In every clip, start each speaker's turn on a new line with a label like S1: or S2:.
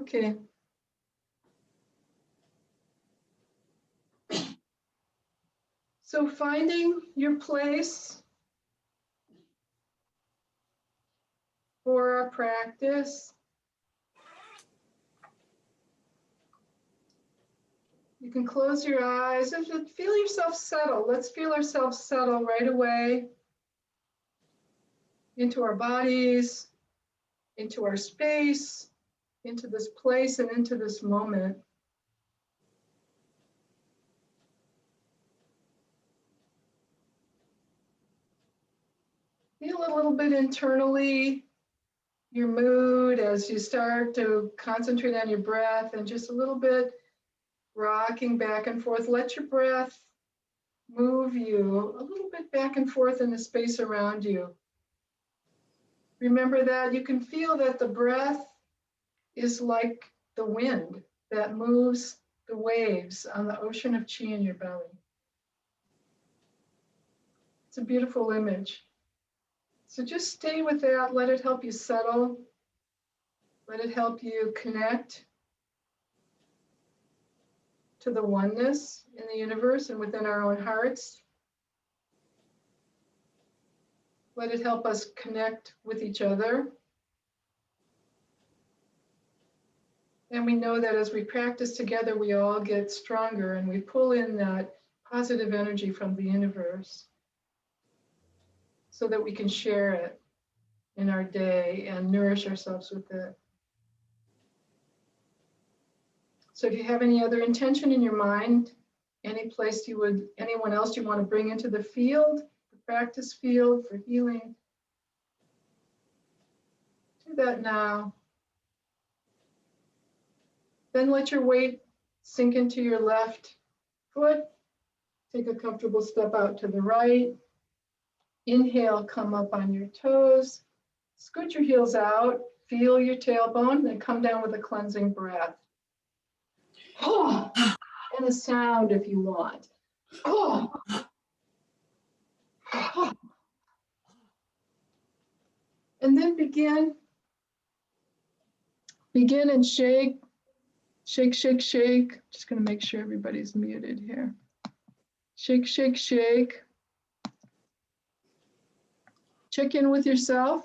S1: Okay. So finding your place for our practice. You can close your eyes and feel yourself settle. Let's feel ourselves settle right away into our bodies, into our space, into this place and into this moment. Feel a little bit internally your mood as you start to concentrate on your breath and just a little bit rocking back and forth. Let your breath move you a little bit back and forth in the space around you. Remember that you can feel that the breath is like the wind that moves the waves on the ocean of chi in your belly. It's a beautiful image. So just stay with that. Let it help you settle. Let it help you connect to the oneness in the universe and within our own hearts. Let it help us connect with each other. And we know that as we practice together, we all get stronger and we pull in that positive energy from the universe so that we can share it in our day and nourish ourselves with it. So if you have any other intention in your mind, any place you would, anyone else you want to bring into the field, the practice field for healing, do that now. Then let your weight sink into your left foot. Take a comfortable step out to the right. Inhale, come up on your toes. Scoot your heels out. Feel your tailbone, then come down with a cleansing breath. And a sound if you want. And then begin and shake. Shake, shake, shake. Just going to make sure everybody's muted here. Shake, shake, shake. Check in with yourself.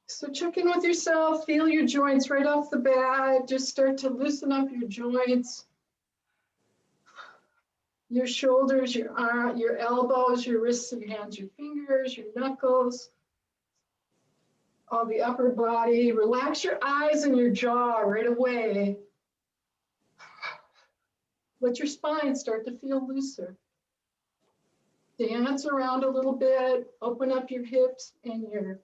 S1: So check in with yourself. Feel your joints right off the bat. Just start to loosen up your joints. Your shoulders, your arm, your elbows, your wrists, your hands, your fingers, your knuckles. All the upper body. Relax your eyes and your jaw right away. Let your spine start to feel looser. Dance around a little bit. Open up your hips and your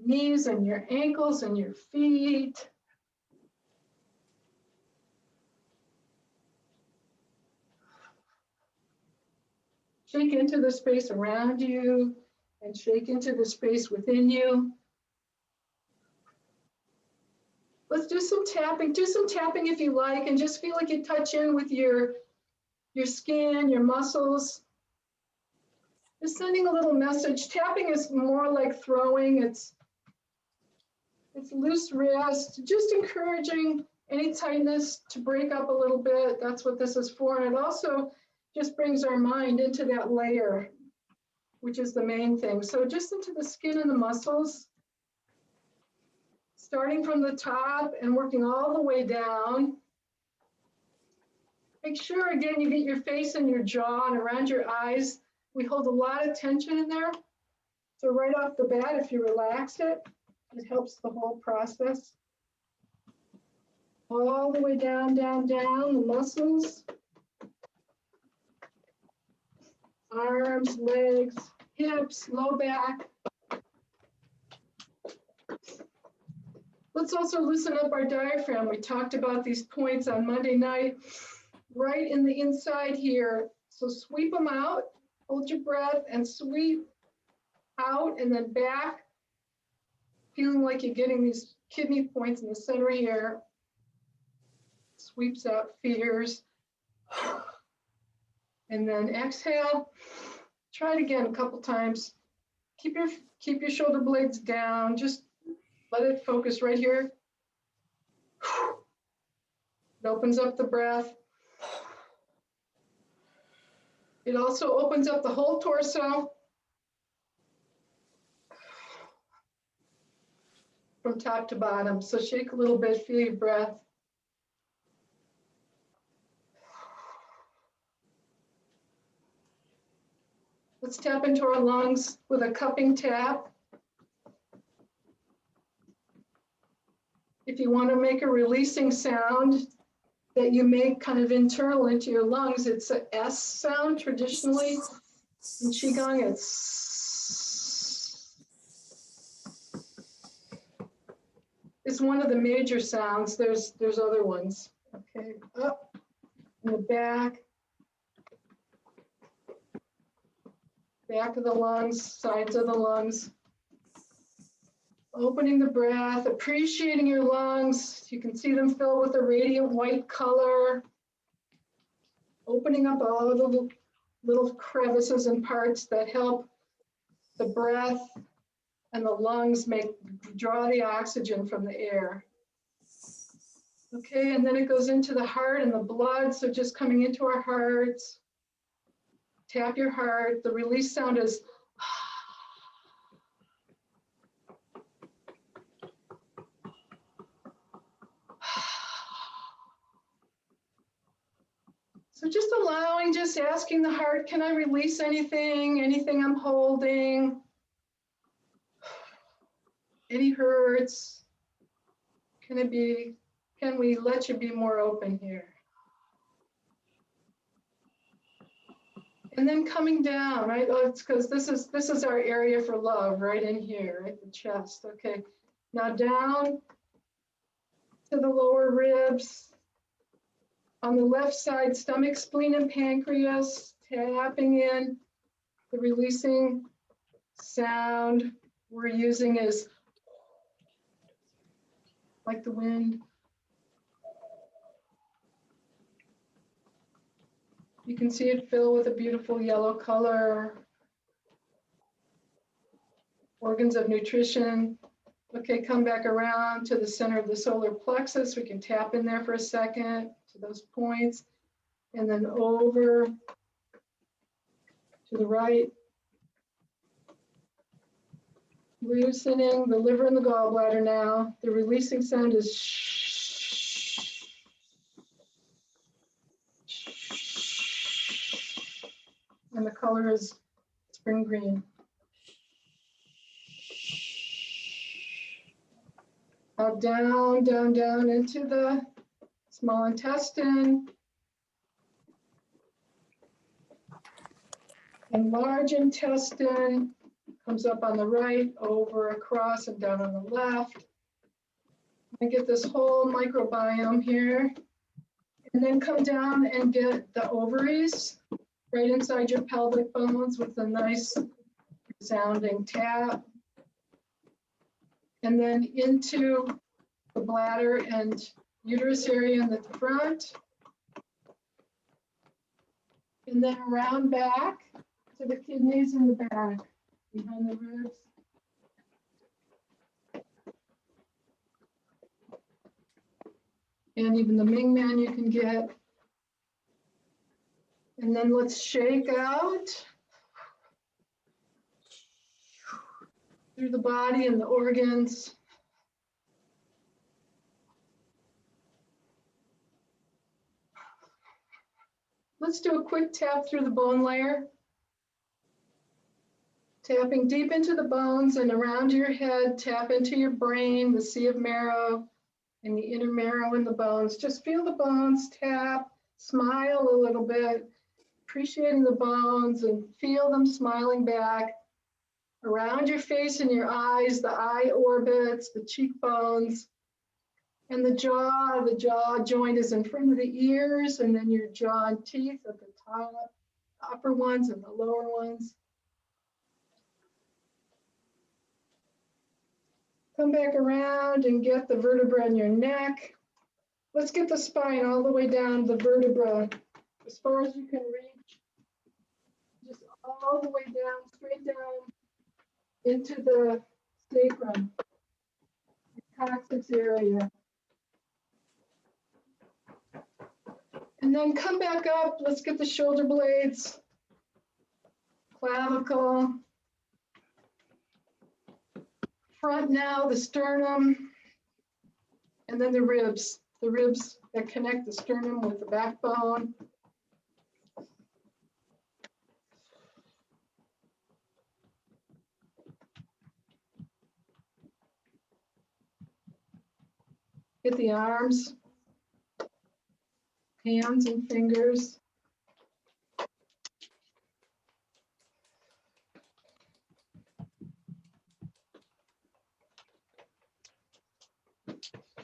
S1: knees and your ankles and your feet. Shake into the space around you and shake into the space within you. Let's do some tapping. Do some tapping if you like, and just feel like you touch in with your skin, your muscles. Just sending a little message. Tapping is more like throwing. It's loose wrist, just encouraging any tightness to break up a little bit. That's what this is for. And it also just brings our mind into that layer, which is the main thing. So just into the skin and the muscles, starting from the top and working all the way down. Make sure, again, you get your face and your jaw and around your eyes. We hold a lot of tension in there. So right off the bat, if you relax it, it helps the whole process. All the way down, down, down, the muscles. Arms, legs, hips, low back. Let's also loosen up our diaphragm. We talked about these points on Monday night, right in the inside here. So sweep them out, hold your breath and sweep out and then back, feeling like you're getting these kidney points in the center here. Sweeps out fears. And then exhale. Try it again a couple times. keep your shoulder blades down. Just let it focus right here. It opens up the breath. It also opens up the whole torso from top to bottom. So shake a little bit, feel your breath. Let's tap into our lungs with a cupping tap. If you want to make a releasing sound that you make kind of internal into your lungs, it's an S sound traditionally. In Qigong, it's one of the major sounds. There's other ones. Okay, up in the back of the lungs, sides of the lungs. Opening the breath, appreciating your lungs. You can see them fill with a radiant white color. Opening up all of the little crevices and parts that help the breath and the lungs draw the oxygen from the air. Okay, and then it goes into the heart and the blood, so just coming into our hearts. Tap your heart. The release sound is so just allowing, just asking the heart, can I release anything I'm holding? Any hurts? Can we let you be more open here? And then coming down, right? Oh, it's because this is our area for love, right in here, right? The chest. Okay. Now down to the lower ribs. On the left side, stomach, spleen, and pancreas, tapping in. The releasing sound we're using is like the wind. You can see it fill with a beautiful yellow color. Organs of nutrition. Okay, come back around to the center of the solar plexus. We can tap in there for a second to those points. And then over to the right. Loosening the liver and the gallbladder now. The releasing sound is shh. And the color is spring green. Now down, down, down into the small intestine. And large intestine comes up on the right, over, across, and down on the left. And get this whole microbiome here. And then come down and get the ovaries right inside your pelvic bones with a nice sounding tap. And then into the bladder and uterus area in the front. And then around back to the kidneys in the back, behind the ribs. And even the Ming Man you can get. And then let's shake out through the body and the organs. Let's do a quick tap through the bone layer. Tapping deep into the bones and around your head, tap into your brain, the sea of marrow, and the inner marrow in the bones. Just feel the bones, tap, smile a little bit, appreciating the bones and feel them smiling back. Around your face and your eyes, the eye orbits, the cheekbones, and the jaw joint is in front of the ears, and then your jaw and teeth at the top, the upper ones and the lower ones. Come back around and get the vertebra in your neck. Let's get the spine all the way down, the vertebra, as far as you can reach. Just all the way down, straight down into the sacrum, the coccyx area. And then come back up. Let's get the shoulder blades, clavicle, front now, the sternum, and then the ribs that connect the sternum with the backbone. Get the arms, hands and fingers.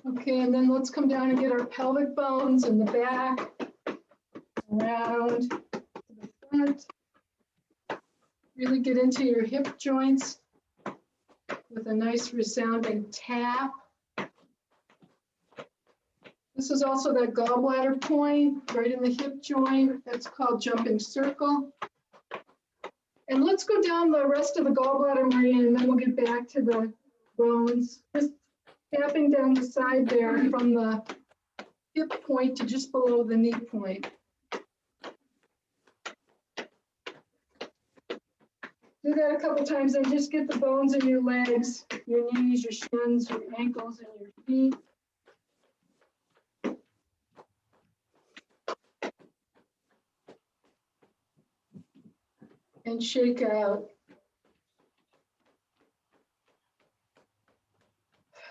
S1: Okay, and then let's come down and get our pelvic bones in the back, around to the front. Really get into your hip joints with a nice resounding tap. This is also that gallbladder point right in the hip joint. That's called jumping circle. And let's go down the rest of the gallbladder meridian, and then we'll get back to the bones. Just tapping down the side there from the hip point to just below the knee point. Do that a couple times and just get the bones in your legs, your knees, your shins, your ankles, and your feet. And shake out.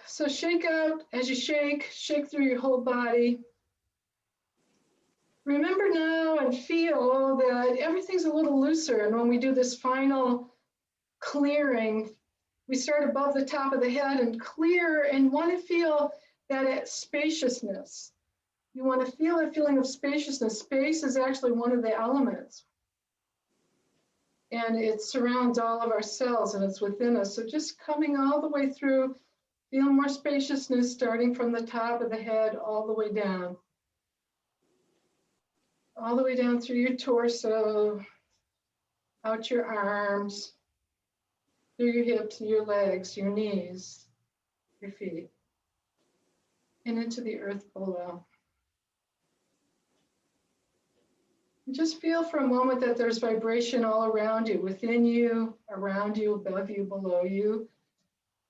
S1: So shake out as you shake through your whole body. Remember now and feel that everything's a little looser. And when we do this final clearing, we start above the top of the head and clear and want to feel that spaciousness. You want to feel a feeling of spaciousness. Space is actually one of the elements. And it surrounds all of our cells and it's within us. So just coming all the way through, feel more spaciousness starting from the top of the head all the way down. All the way down through your torso, out your arms, through your hips and your legs, your knees, your feet, and into the earth below. And just feel for a moment that there's vibration all around you, within you, around you, above you, below you.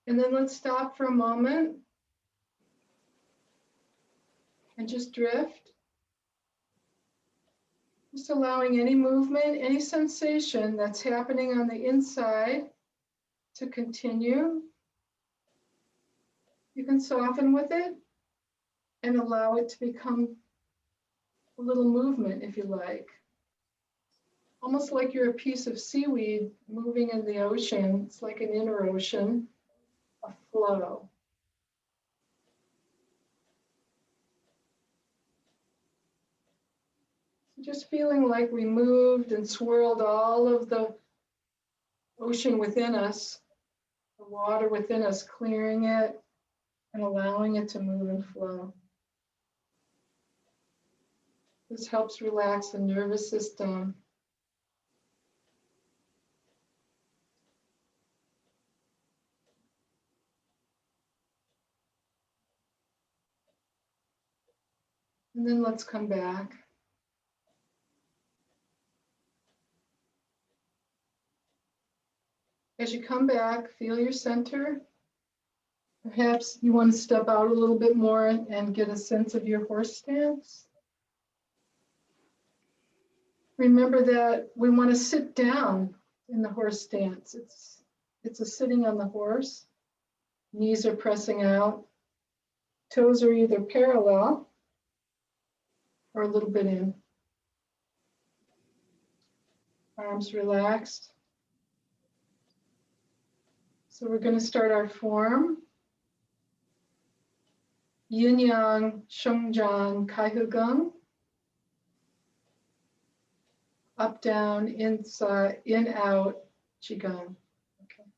S1: And then let's stop for a moment and just drift. Just allowing any movement, any sensation that's happening on the inside to continue. You can soften with it and allow it to become a little movement if you like. Almost like you're a piece of seaweed moving in the ocean. It's like an inner ocean, a flow. Just feeling like we moved and swirled all of the ocean within us, the water within us, clearing it and allowing it to move and flow. This helps relax the nervous system. And then let's come back. As you come back, feel your center. Perhaps you want to step out a little bit more and get a sense of your horse stance. Remember that we want to sit down in the horse stance. It's a sitting on the horse. Knees are pressing out. Toes are either parallel or a little bit in. Arms relaxed. So we're going to start our form. Yin Yang Shengjiang Qigong. Up, down, inside, in, out, Qigong. Okay.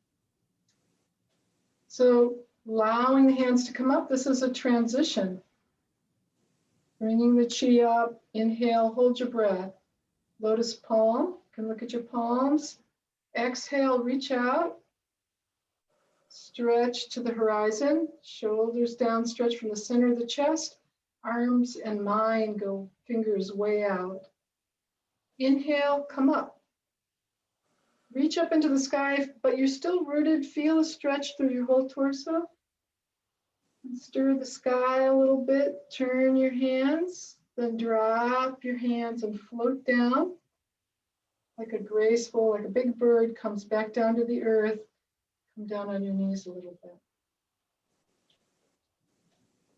S1: So allowing the hands to come up, this is a transition. Bringing the chi up, inhale, hold your breath. Lotus palm, you can look at your palms. Exhale, reach out. Stretch to the horizon, shoulders down, stretch from the center of the chest, arms and mind go fingers way out. Inhale, come up. Reach up into the sky, but you're still rooted. Feel a stretch through your whole torso. And stir the sky a little bit, turn your hands, then drop your hands and float down like a graceful, like a big bird comes back down to the earth. Come down on your knees a little bit.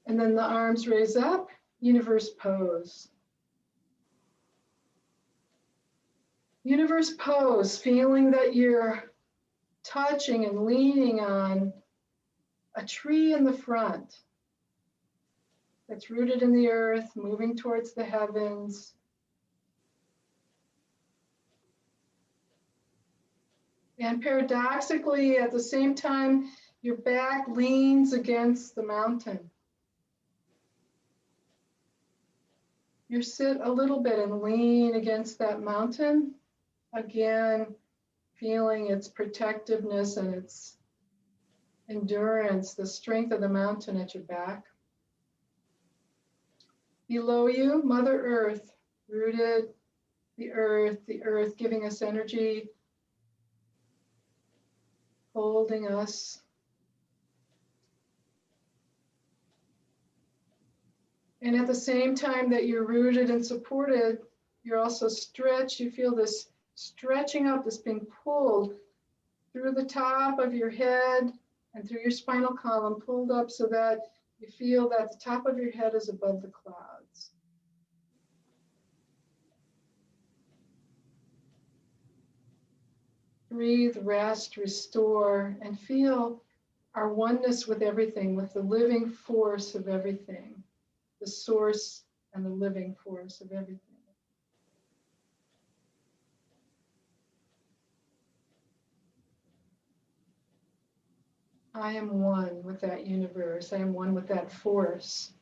S1: And then the arms raise up, universe pose. Universe pose, feeling that you're touching and leaning on a tree in the front that's rooted in the earth, moving towards the heavens. And paradoxically, at the same time, your back leans against the mountain. You sit a little bit and lean against that mountain. Again, feeling its protectiveness and its endurance, the strength of the mountain at your back. Below you, Mother Earth, rooted, the earth giving us energy, holding us. And at the same time that you're rooted and supported, you're also stretched. You feel this stretching up, this being pulled through the top of your head and through your spinal column, pulled up so that you feel that the top of your head is above the clouds. Breathe, rest, restore, and feel our oneness with everything, with the living force of everything, the source and the living force of everything. I am one with that universe. I am one with that force.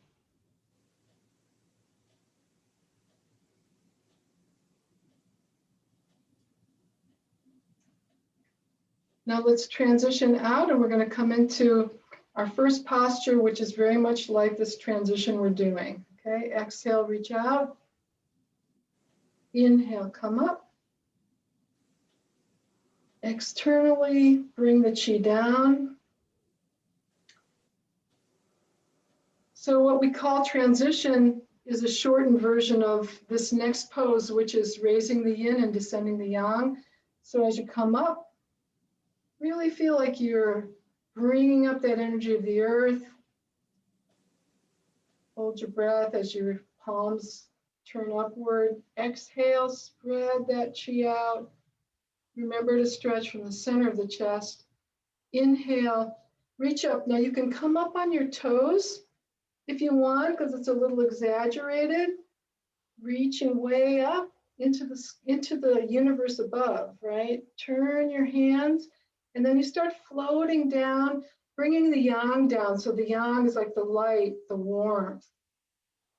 S1: Now let's transition out, and we're going to come into our first posture, which is very much like this transition we're doing. Okay, exhale, reach out. Inhale, come up. Externally, bring the chi down. So what we call transition is a shortened version of this next pose, which is raising the yin and descending the yang. So as you come up, really feel like you're bringing up that energy of the earth. Hold your breath as your palms turn upward. Exhale, spread that chi out. Remember to stretch from the center of the chest. Inhale, reach up. Now you can come up on your toes if you want, because it's a little exaggerated. Reaching way up into the universe above, right? Turn your hands, and then you start floating down, bringing the yang down. So the yang is like the light, the warmth.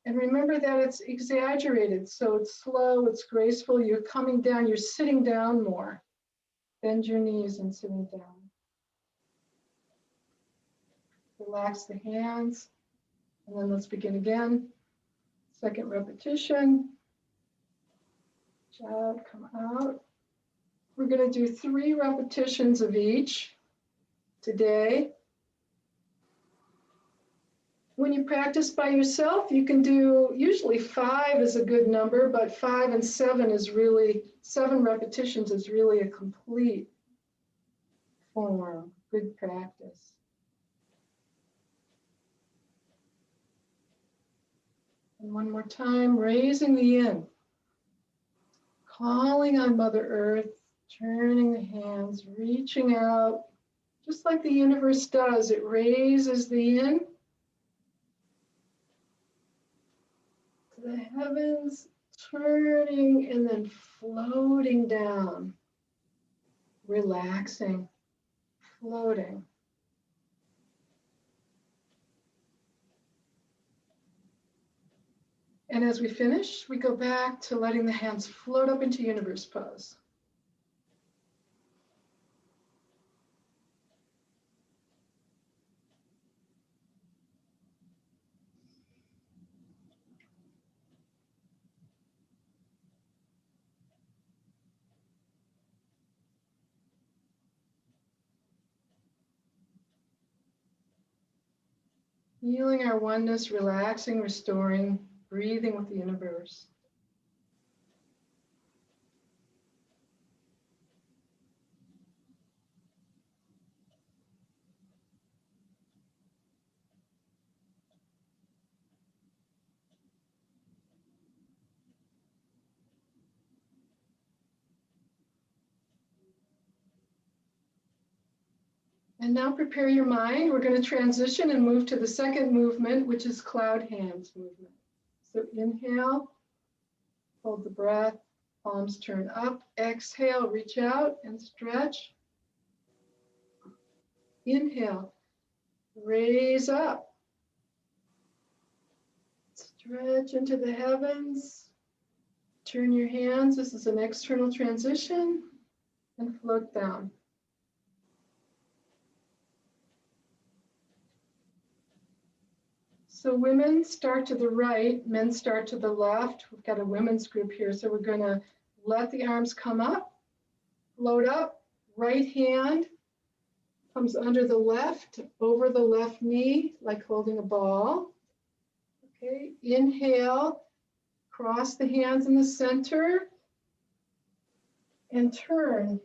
S1: And remember that it's exaggerated, so it's slow, it's graceful. You're coming down, you're sitting down more. Bend your knees and sitting down. Relax the hands, and then let's begin again. Second repetition. Out, come out. We're going to do 3 repetitions of each today. When you practice by yourself, you can do, usually 5 is a good number, but 5 and 7 is really, 7 repetitions is really a complete form, good practice. And one more time, raising the yin. Calling on Mother Earth, turning the hands, reaching out, just like the universe does. It raises the yin to the heavens, turning and then floating down, relaxing, floating. And as we finish, we go back to letting the hands float up into universe pose. Healing our oneness, relaxing, restoring, breathing with the universe. And now prepare your mind. We're going to transition and move to the second movement, which is cloud hands movement. So inhale, hold the breath, palms turn up. Exhale, reach out and stretch. Inhale, raise up. Stretch into the heavens. Turn your hands. This is an external transition and float down. So women start to the right, men start to the left. We've got a women's group here. So we're going to let the arms come up, float up, right hand comes under the left, over the left knee, like holding a ball. Okay, inhale, cross the hands in the center and turn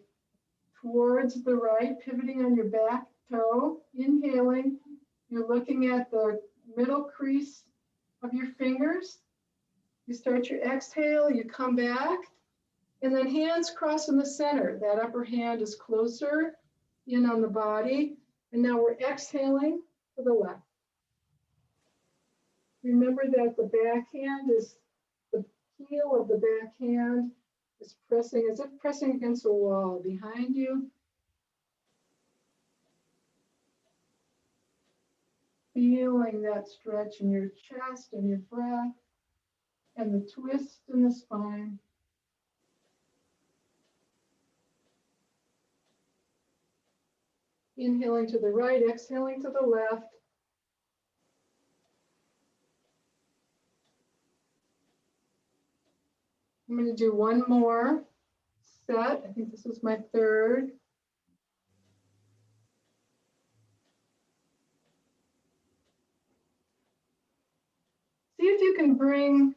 S1: towards the right, pivoting on your back toe. Inhaling, you're looking at the middle crease of your fingers. You start your exhale, you come back, and then hands cross in the center. That upper hand is closer in on the body. And now we're exhaling to the left. Remember that the back hand is, the heel of the back hand is pressing, as if pressing against a wall behind you. Feeling that stretch in your chest and your breath and the twist in the spine. Inhaling to the right, exhaling to the left. I'm going to do one more set. I think this is my third. See if you can bring,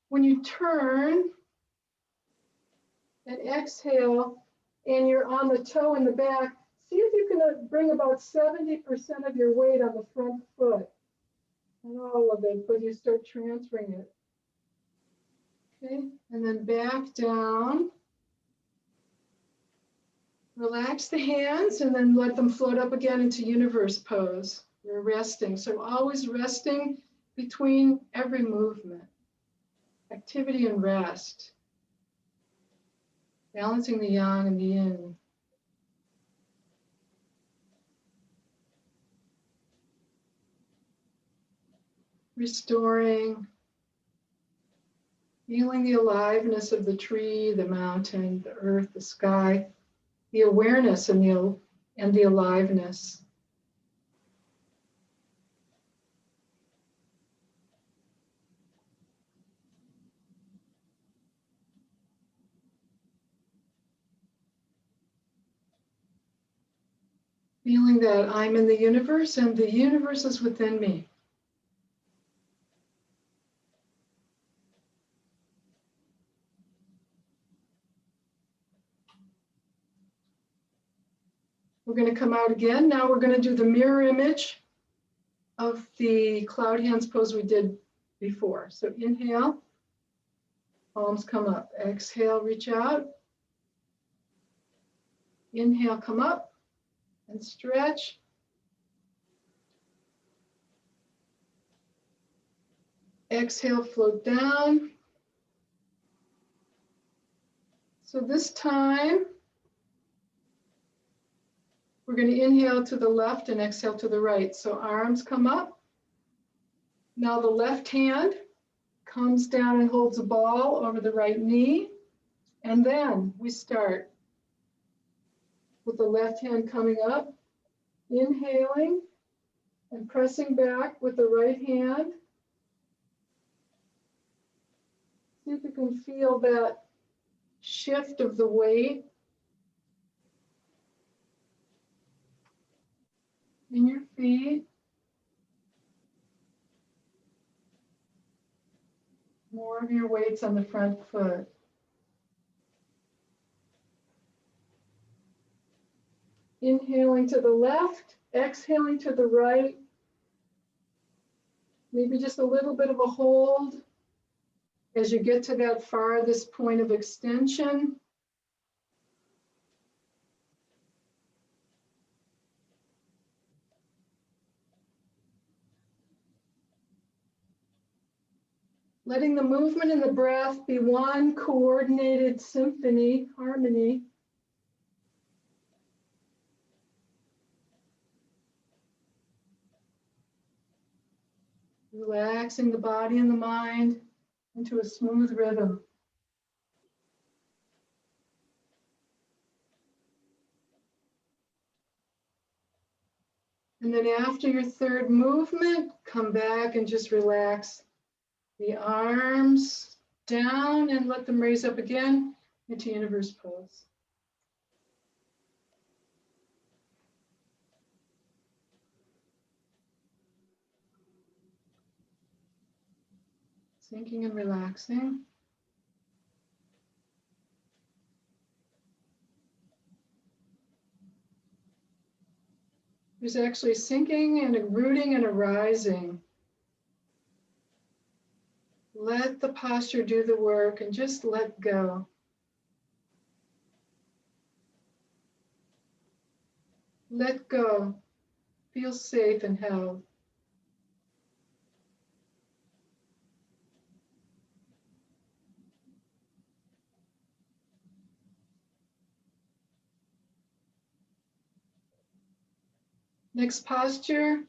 S1: when you turn and exhale and you're on the toe in the back, see if you can bring about 70% of your weight on the front foot. Not all of it, but you start transferring it. Okay, and then back down. Relax the hands and then let them float up again into universe pose. We're resting. So always resting between every movement. Activity and rest. Balancing the yang and the yin. Restoring. Feeling the aliveness of the tree, the mountain, the earth, the sky. The awareness and the aliveness. Feeling that I'm in the universe and the universe is within me. We're going to come out again. Now we're going to do the mirror image of the cloud hands pose we did before. So inhale, palms come up. Exhale, reach out. Inhale, come up and stretch. Exhale, float down. So this time, we're going to inhale to the left and exhale to the right. So arms come up. Now the left hand comes down and holds a ball over the right knee. And then we start with the left hand coming up, inhaling and pressing back with the right hand. See if you can feel that shift of the weight in your feet. More of your weight's on the front foot. Inhaling to the left, exhaling to the right. Maybe just a little bit of a hold as you get to that farthest point of extension. Letting the movement and the breath be one coordinated symphony, harmony. Relaxing the body and the mind into a smooth rhythm. And then after your third movement, come back and just relax the arms down and let them raise up again into universe pose. Sinking and relaxing. There's actually sinking and a rooting and a rising. Let the posture do the work and just let go. Let go. Feel safe and held. Next posture,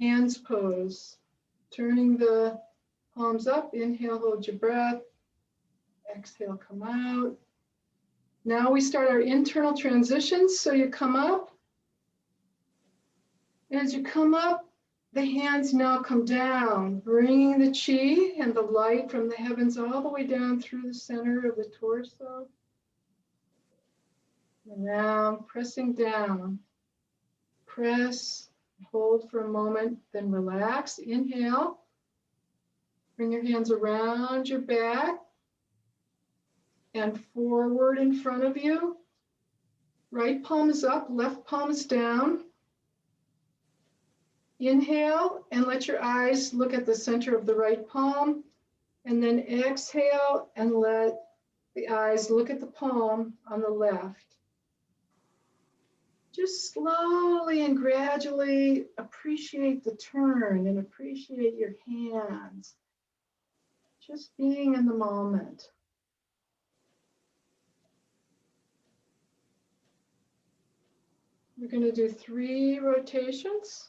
S1: hands pose. Turning the palms up, inhale, hold your breath. Exhale, come out. Now we start our internal transitions. So you come up. As you come up, the hands now come down, bringing the chi and the light from the heavens all the way down through the center of the torso. Around, pressing down. Press, hold for a moment, then relax. Inhale. Bring your hands around your back and forward in front of you. Right palm is up, left palm is down. Inhale and let your eyes look at the center of the right palm. And then exhale and let the eyes look at the palm on the left. Just slowly and gradually appreciate the turn and appreciate your hands. Just being in the moment. We're going to do 3 rotations.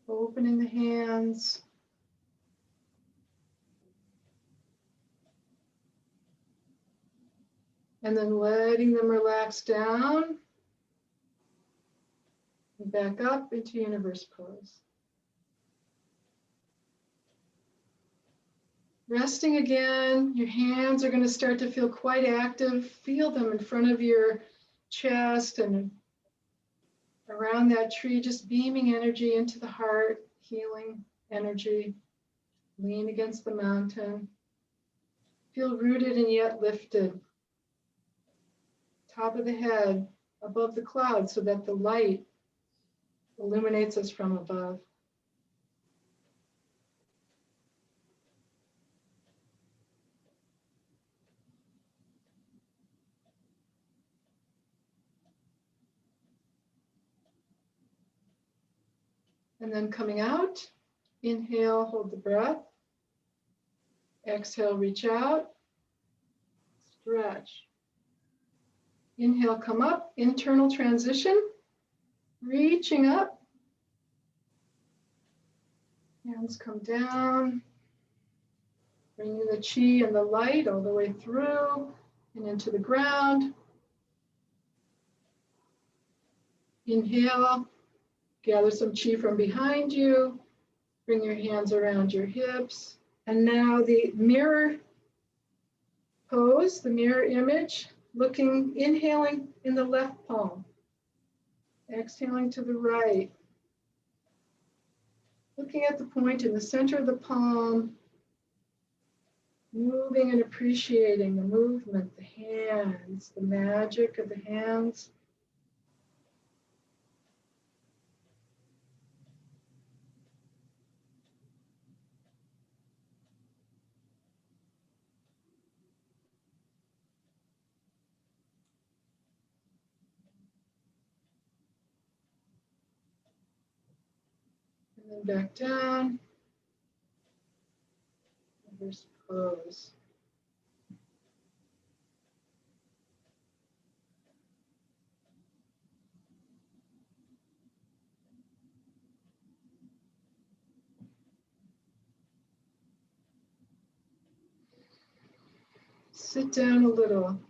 S1: Opening the hands. And then letting them relax down. And back up into universe pose. Resting again, your hands are going to start to feel quite active. Feel them in front of your chest and around that tree, just beaming energy into the heart, healing energy. Lean against the mountain. Feel rooted and yet lifted. Top of the head, above the clouds, so that the light illuminates us from above. And then coming out, inhale, hold the breath. Exhale, reach out, stretch. Inhale, come up, internal transition, reaching up. Hands come down, bringing the chi and the light all the way through and into the ground. Inhale, gather some chi from behind you, bring your hands around your hips. And now the mirror pose, the mirror image, inhaling in the left palm, exhaling to the right. Looking at the point in the center of the palm, moving and appreciating the movement, the hands, the magic of the hands. And then back down. Reverse pose. Sit down a little.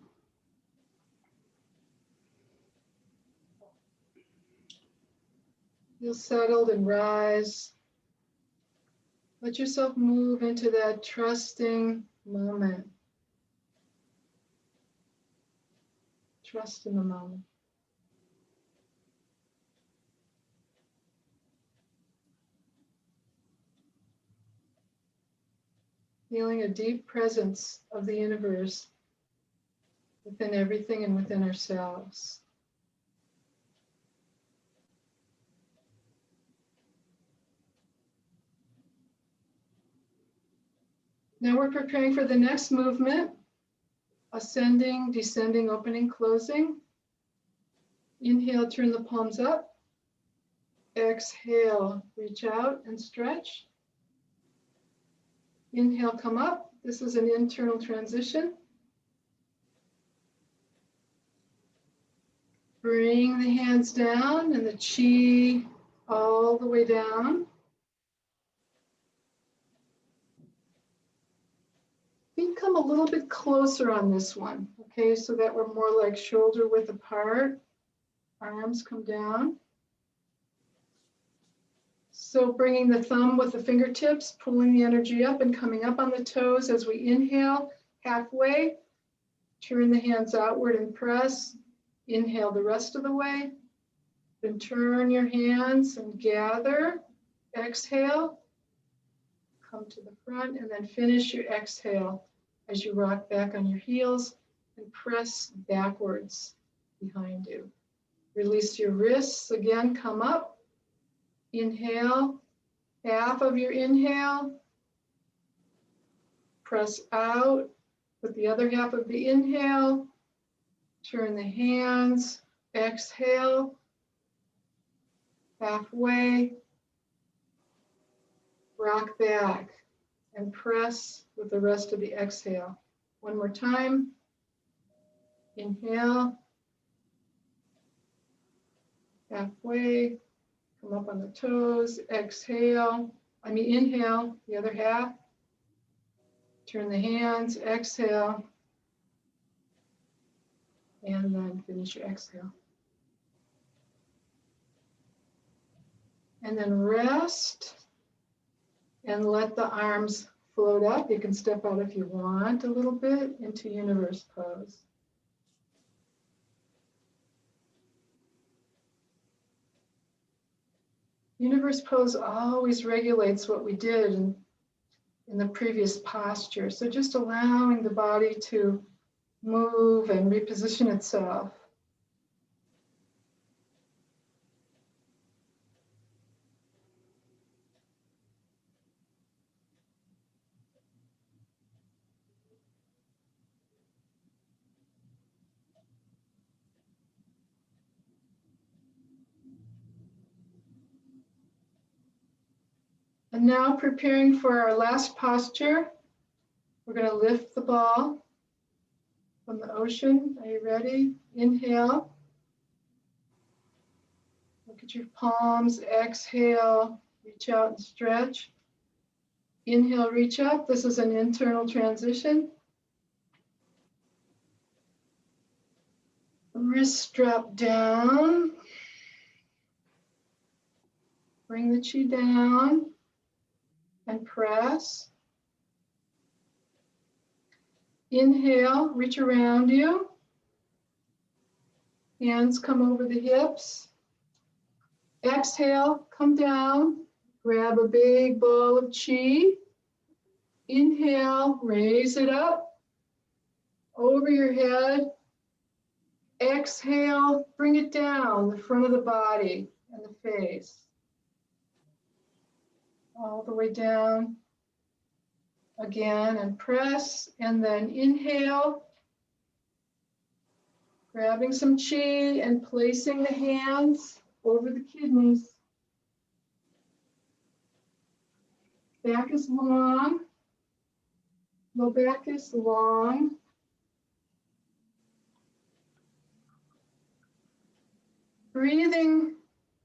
S1: Feel settled and rise. Let yourself move into that trusting moment. Trust in the moment. Feeling a deep presence of the universe within everything and within ourselves. Now we're preparing for the next movement, ascending, descending, opening, closing. Inhale, turn the palms up. Exhale, reach out and stretch. Inhale, come up. This is an internal transition. Bring the hands down and the chi all the way down. Feet come a little bit closer on this one, okay, so that we're more like shoulder width apart. Arms come down. So bringing the thumb with the fingertips, pulling the energy up and coming up on the toes as we inhale, halfway. Turn the hands outward and press. Inhale the rest of the way. Then turn your hands and gather. Exhale. Come to the front and then finish your exhale as you rock back on your heels and press backwards behind you. Release your wrists. Again, come up. Inhale, half of your inhale. Press out with the other half of the inhale. Turn the hands. Exhale. Halfway. Rock back and press with the rest of the exhale. One more time. Inhale. Halfway. Come up on the toes. Exhale. Inhale, the other half. Turn the hands. Exhale. And then finish your exhale. And then rest. And let the arms float up. You can step out if you want a little bit into universe pose. Universe pose always regulates what we did in the previous posture. So just allowing the body to move and reposition itself. And now preparing for our last posture, we're going to lift the ball from the ocean. Are you ready? Inhale. Look at your palms. Exhale. Reach out and stretch. Inhale, reach up. This is an internal transition. Wrist drop down. Bring the chi down and press. Inhale, reach around you. Hands come over the hips. Exhale, come down. Grab a big ball of chi. Inhale, raise it up over your head. Exhale, bring it down the front of the body and the face. All the way down. Again, and press, and then inhale. Grabbing some chi and placing the hands over the kidneys. Back is long. Low back is long. Breathing,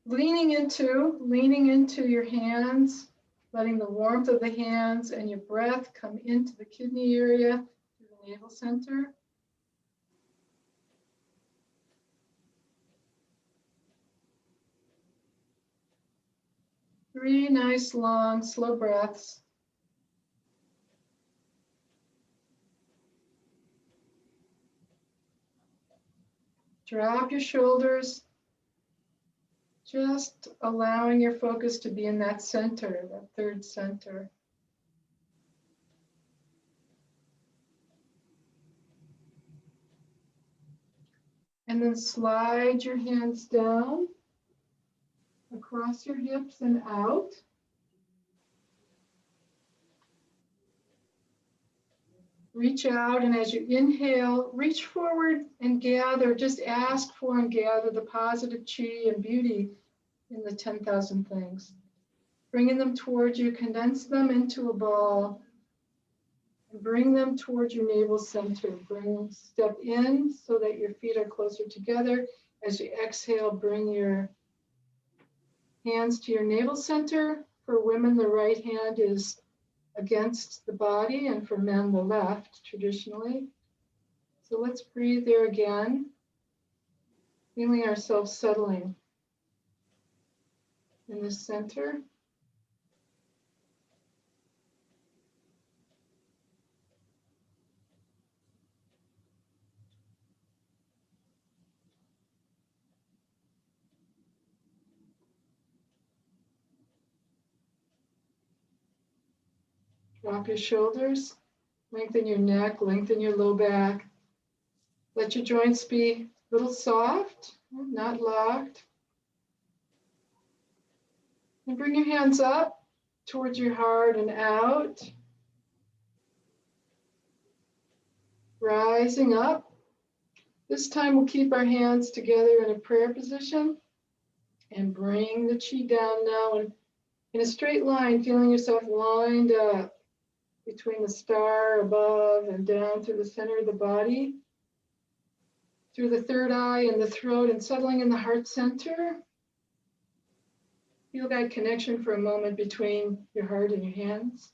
S1: leaning into your hands, letting the warmth of the hands and your breath come into the kidney area, to the navel center. Three nice, long, slow breaths. Drop your shoulders, just allowing your focus to be in that center, that third center. And then slide your hands down across your hips and out. Reach out, and as you inhale, reach forward and gather, just ask for and gather the positive chi and beauty in the 10,000 things. Bringing them towards you, condense them into a ball, and bring them towards your navel center. Step in so that your feet are closer together. As you exhale, bring your hands to your navel center. For women, the right hand is against the body, and for men, the left, traditionally. So let's breathe there again, feeling ourselves settling in the center. Drop your shoulders, lengthen your neck, lengthen your low back. Let your joints be a little soft, not locked. And bring your hands up towards your heart and out. Rising up. This time we'll keep our hands together in a prayer position and bring the chi down now and in a straight line, feeling yourself lined up between the star above and down through the center of the body, through the third eye and the throat, and settling in the heart center. Feel that connection for a moment between your heart and your hands.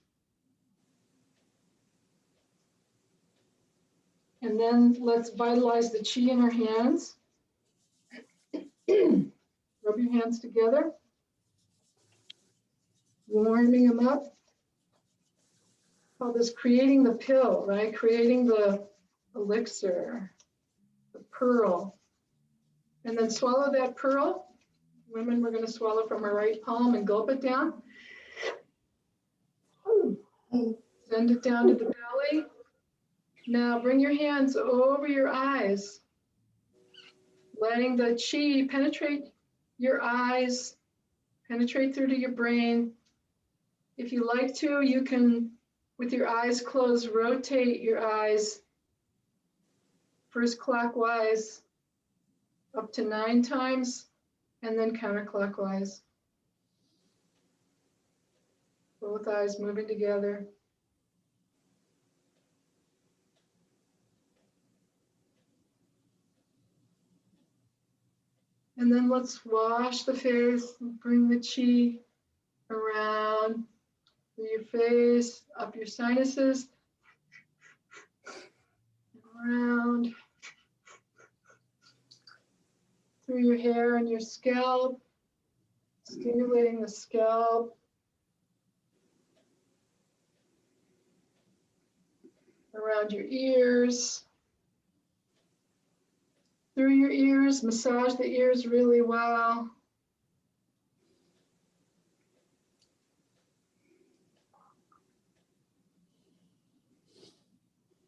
S1: And then let's vitalize the chi in our hands. Rub your hands together, warming them up. Call this creating the pill, right? Creating the elixir, the pearl. And then swallow that pearl. Women, we're going to swallow from our right palm and gulp it down. Send it down to the belly. Now bring your hands over your eyes, letting the chi penetrate your eyes, penetrate through to your brain. If you like to, you can, with your eyes closed, rotate your eyes first clockwise up to 9 times, and then counterclockwise. Both eyes moving together. And then let's wash the face and bring the chi around through your face, up your sinuses, around through your hair and your scalp, stimulating the scalp, around your ears, through your ears, massage the ears really well.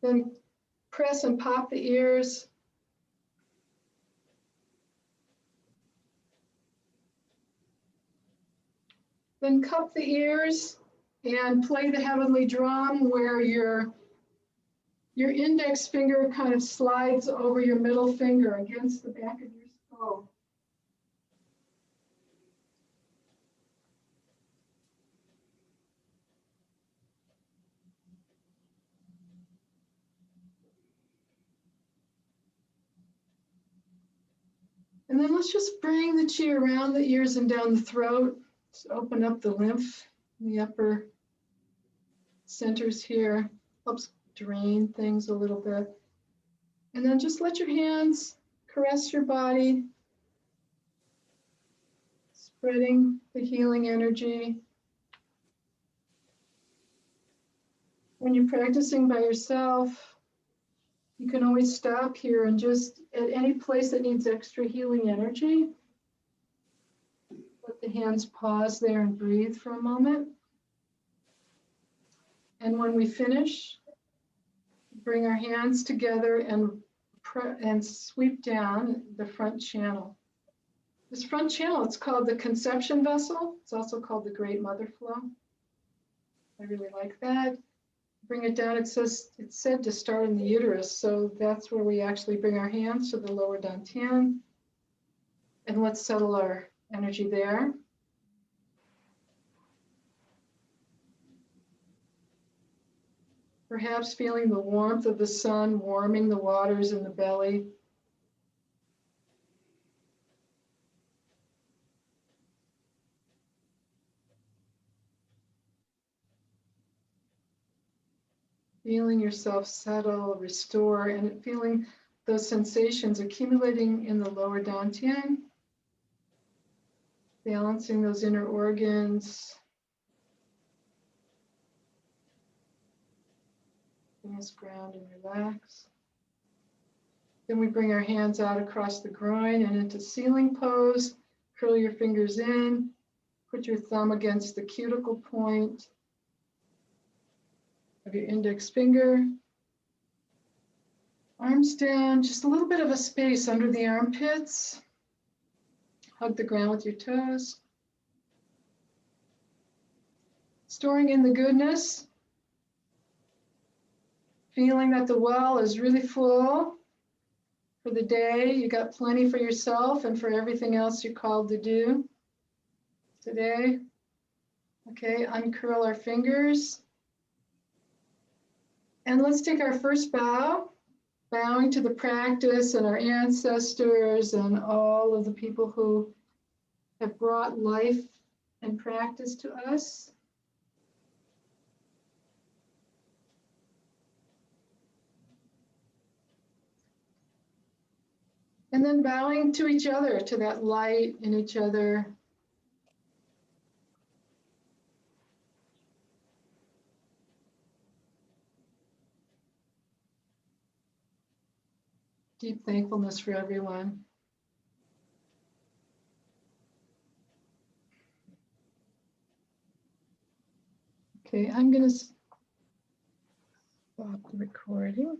S1: Then press and pop the ears. Then cup the ears and play the heavenly drum where your index finger kind of slides over your middle finger against the back of your skull. And then let's just bring the chi around the ears and down the throat. Just open up the lymph in the upper centers here. Helps drain things a little bit. And then just let your hands caress your body, spreading the healing energy. When you're practicing by yourself, you can always stop here and just at any place that needs extra healing energy, let the hands pause there and breathe for a moment. And when we finish, bring our hands together and sweep down the front channel. This front channel, it's called the conception vessel. It's also called the great mother flow. I really like that. Bring it down. It's said to start in the uterus, so that's where we actually bring our hands to the lower dantian. And let's settle our energy there. Perhaps feeling the warmth of the sun warming the waters in the belly. Feeling yourself settle, restore, and feeling those sensations accumulating in the lower dantian. Balancing those inner organs. Bring us ground and relax. Then we bring our hands out across the groin and into ceiling pose. Curl your fingers in. Put your thumb against the cuticle point of your index finger. Arms down, just a little bit of a space under the armpits. Hug the ground with your toes. Storing in the goodness. Feeling that the well is really full for the day. You got plenty for yourself and for everything else you're called to do today. Okay, uncurl our fingers. And let's take our first bow, bowing to the practice and our ancestors and all of the people who have brought life and practice to us. And then bowing to each other, to that light in each other. Deep thankfulness for everyone. Okay, I'm going to stop the recording.